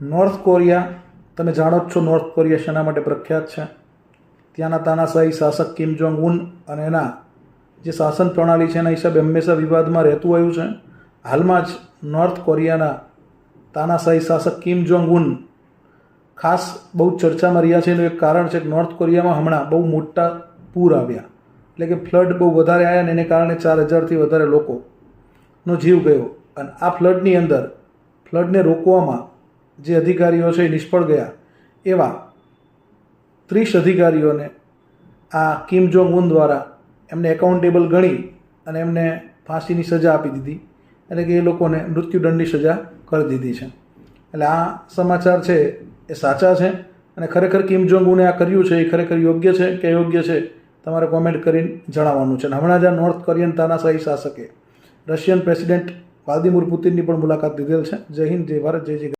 North Korea, તમે જાણો જ છો નોર્થ કોરિયા શેના માટે પ્રખ્યાત છે. ત્યાંના તાનાશાહી શાસક કિમ જોંગ ઉન અને એના જે શાસન પ્રણાલી છે એના હિસાબે હંમેશા વિવાદમાં રહેતું આવ્યું છે. હાલમાં જ નોર્થ કોરિયાના તાનાશાહી શાસક કિમ જોંગ ઉન ખાસ બહુ ચર્ચામાં રહ્યા છે. એનું એક કારણ છે કે નોર્થ કોરિયામાં હમણાં બહુ મોટા પૂર આવ્યા, એટલે કે ફ્લડ બહુ વધારે આવ્યા ને એને કારણે 4000થી વધારે લોકોનો જીવ ગયો. અને આ ફ્લડની અંદર ફ્લડને રોકવામાં જે અધિકારીઓ છે એ નિષ્ફળ ગયા. એવા 30 અધિકારીઓને આ કિમ જોંગ ઉન દ્વારા એમને એકાઉન્ટેબલ ગણી અને એમને ફાંસીની સજા આપી દીધી, એટલે કે એ લોકોને મૃત્યુદંડની સજા કરી દીધી છે. એટલે આ સમાચાર છે એ સાચા છે અને ખરેખર કિમ જોંગ ઉને આ કર્યું છે એ ખરેખર યોગ્ય છે કે અયોગ્ય છે તમારે કોમેન્ટ કરીને જણાવવાનું છે. અને હમણાં જ આ નોર્થ કોરિયન તાનાશાહી શાસકે રશિયન પ્રેસિડેન્ટ વ્લાદિમીર પુતિનની પણ મુલાકાત લીધેલ છે. જય હિન્દ, જય ભારત, જય જય.